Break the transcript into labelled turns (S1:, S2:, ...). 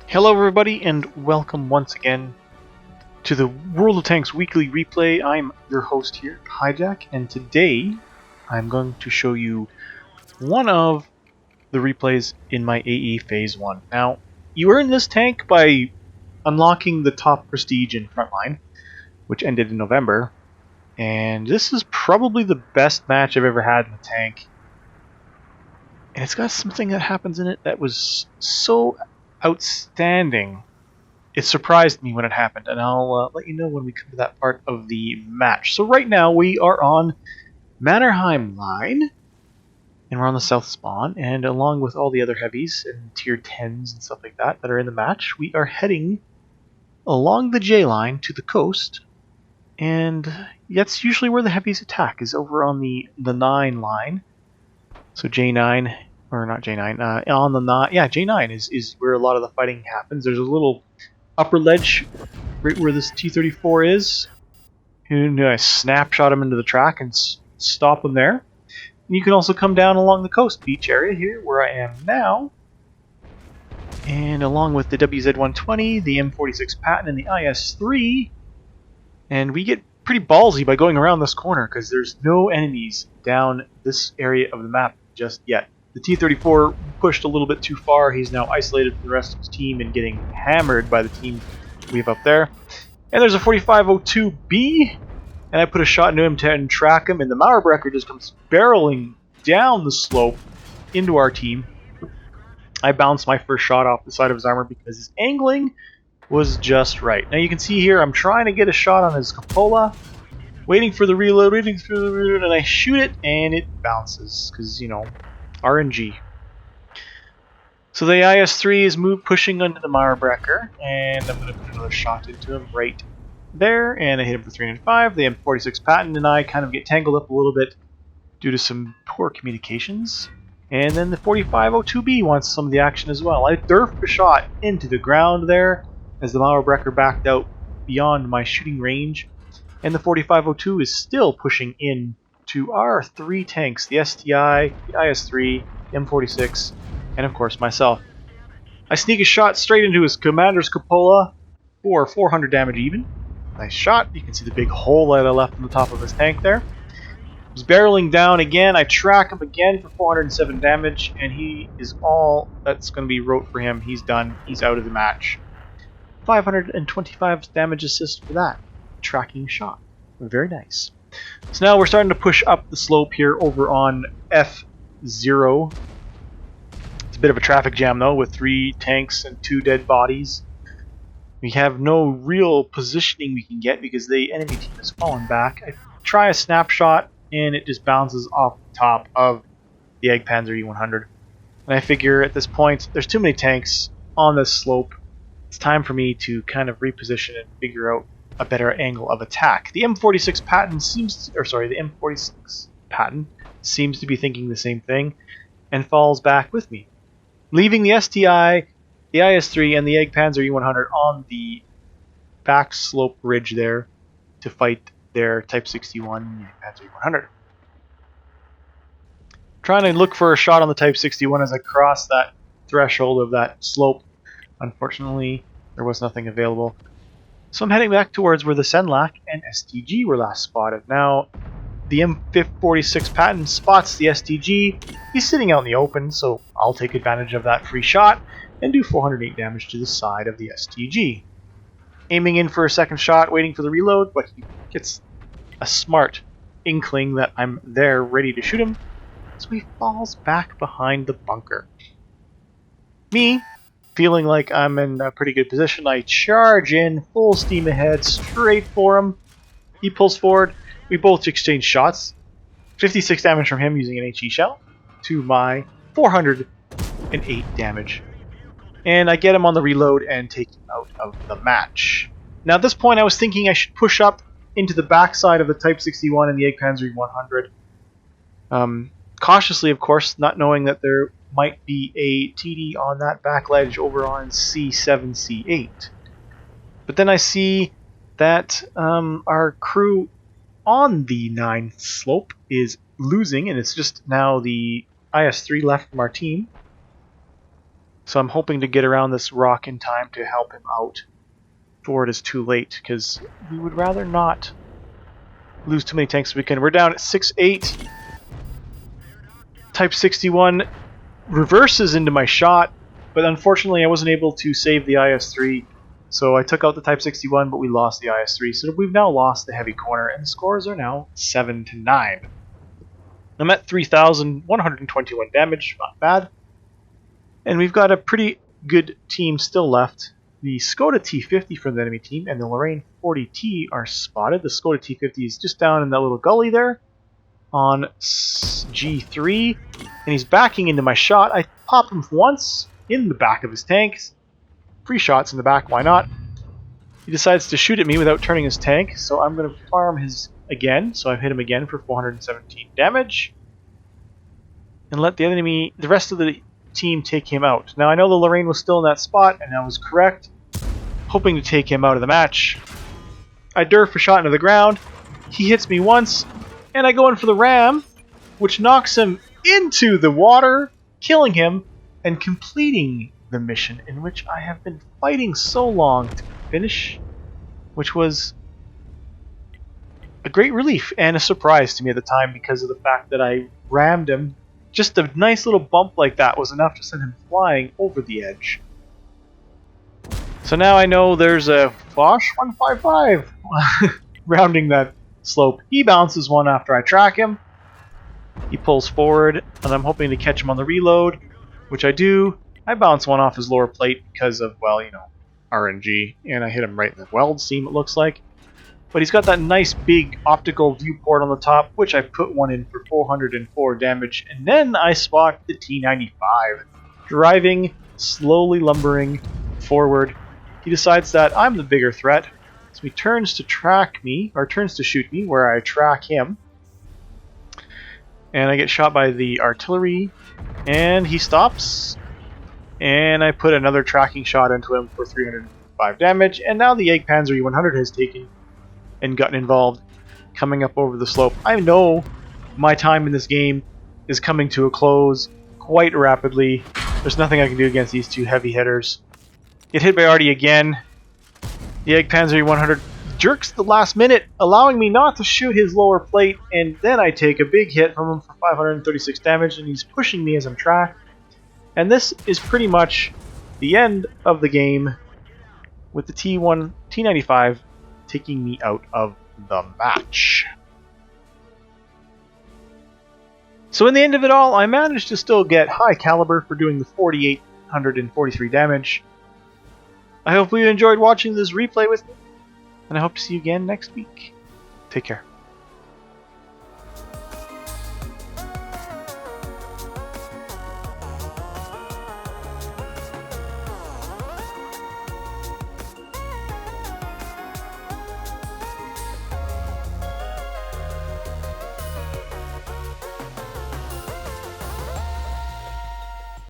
S1: Hello everybody and welcome once again to the World of Tanks weekly replay. I'm your host here, Hijak, and today I'm going to show you one of the replays in my AE Phase 1. Now, you earn this tank by unlocking the top prestige in Frontline, which ended in November, and this is probably the best match I've ever had in the tank. And it's got something that happens in it that was so outstanding. It surprised me when it happened, and I'll let you know when we come to that part of the match. So right now we are on Mannerheim line, and we're on the south spawn, and along with all the other heavies and tier 10s and stuff like that that are in the match, we are heading along the J line to the coast, and that's usually where the heavies attack, is over on the 9 line. So J9, or not J9, on the 9, yeah, J9 is where a lot of the fighting happens. There's a little upper ledge right where this T-34 is, and I snapshot him into the track and stop him there. And you can also come down along the coast beach area here where I am now, and along with the WZ-120, the M46 Patton, and the IS-3, and we get pretty ballsy by going around this corner because there's no enemies down this area of the map just yet. The T-34 pushed a little bit too far. He's now isolated from the rest of his team and getting hammered by the team we have up there. And there's a 4502B, and I put a shot into him to track him, and the Mauerbrecher just comes barreling down the slope into our team. I bounced my first shot off the side of his armor because his angling was just right. Now you can see here I'm trying to get a shot on his cupola, waiting for the reload, and I shoot it, and it bounces, because, you know, RNG. So the IS-3 is pushing under the Mauerbrecher, and I'm going to put another shot into him right there, and I hit him for 305. The M46 Patton and I kind of get tangled up a little bit due to some poor communications. And then the 4502B wants some of the action as well. I derfed a shot into the ground there as the Mauerbrecher backed out beyond my shooting range, and the 4502 is still pushing in to our 3 tanks, the STI, the IS-3, the M46, and of course myself. I sneak a shot straight into his commander's cupola for 400 damage even. Nice shot. You can see the big hole that I left on the top of his tank there. He's barreling down again. I track him again for 407 damage, and he is all that's going to be wrote for him. He's done. He's out of the match. 525 damage assist for that tracking shot. Very nice. So now we're starting to push up the slope here over on F0. It's a bit of a traffic jam though, with 3 tanks and 2 dead bodies. We have no real positioning we can get because the enemy team has fallen back. I try a snapshot and it just bounces off the top of the Eggpanzer E100. And I figure at this point there's too many tanks on this slope. It's time for me to kind of reposition and figure out a better angle of attack. The M46 Patton the M46 Patton seems to be thinking the same thing and falls back with me, leaving the STI, the IS-3, and the Eggpanzer E100 on the back slope ridge there to fight their Type 61 and the Eggpanzer E100. Trying to look for a shot on the Type 61 as I cross that threshold of that slope. Unfortunately, there was nothing available. So I'm heading back towards where the Senlac and STG were last spotted. Now, the M46 Patton spots the STG. He's sitting out in the open, so I'll take advantage of that free shot and do 408 damage to the side of the STG. Aiming in for a second shot, waiting for the reload, but he gets a smart inkling that I'm there ready to shoot him, so he falls back behind the bunker. Me, feeling like I'm in a pretty good position, I charge in, full steam ahead, straight for him. He pulls forward. We both exchange shots. 56 damage from him using an HE shell to my 408 damage. And I get him on the reload and take him out of the match. Now at this point I was thinking I should push up into the backside of the Type 61 and the Eggpanzer 100. Cautiously, of course, not knowing that there might be a TD on that back ledge over on C7, C8. But then I see that our crew on the 9 slope is losing, and it's just now the IS-3 left from our team. So I'm hoping to get around this rock in time to help him out before it is too late, because we would rather not lose too many tanks this weekend. We're down at 6-8. Type 61 reverses into my shot, but unfortunately I wasn't able to save the IS-3, so I took out the Type 61, but we lost the IS-3, so we've now lost the heavy corner, and the scores are now 7-9. I'm at 3,121 damage, not bad. And we've got a pretty good team still left. The Skoda T50 from the enemy team and the Lorraine 40T are spotted. The Skoda T50 is just down in that little gully there on G3, and he's backing into my shot. I pop him once in the back of his tanks. Free shots in the back, why not? He decides to shoot at me without turning his tank, so I'm going to farm his again. So I've hit him again for 417 damage. And let the rest of the team take him out. Now I know the Lorraine was still in that spot, and I was correct, hoping to take him out of the match. I derf a shot into the ground. He hits me once, and I go in for the ram, which knocks him into the water, killing him and completing the mission in which I have been fighting so long to finish, which was a great relief and a surprise to me at the time because of the fact that I rammed him. Just a nice little bump like that was enough to send him flying over the edge. So now I know there's a Foch 155 rounding that slope. He bounces one after I track him. He pulls forward, and I'm hoping to catch him on the reload, which I do. I bounce one off his lower plate because of, well, you know, RNG, and I hit him right in the weld seam, it looks like. But he's got that nice big optical viewport on the top, which I put one in for 404 damage, and then I spot the T-95, driving, slowly lumbering forward. He decides that I'm the bigger threat, so he turns to track me, or turns to shoot me, where I track him. And I get shot by the artillery, and he stops, and I put another tracking shot into him for 305 damage, and now the Jagdpanzer E-100 has taken and gotten involved, coming up over the slope. I know my time in this game is coming to a close quite rapidly. There's nothing I can do against these two heavy hitters. Get hit by Artie again. The Jagdpanzer E-100 jerks the last minute, allowing me not to shoot his lower plate, and then I take a big hit from him for 536 damage, and he's pushing me as I'm tracked. And this is pretty much the end of the game, with the T-95 taking me out of the match. So in the end of it all, I managed to still get high caliber for doing the 4,843 damage. I hope you enjoyed watching this replay with me, and I hope to see you again next week. Take care.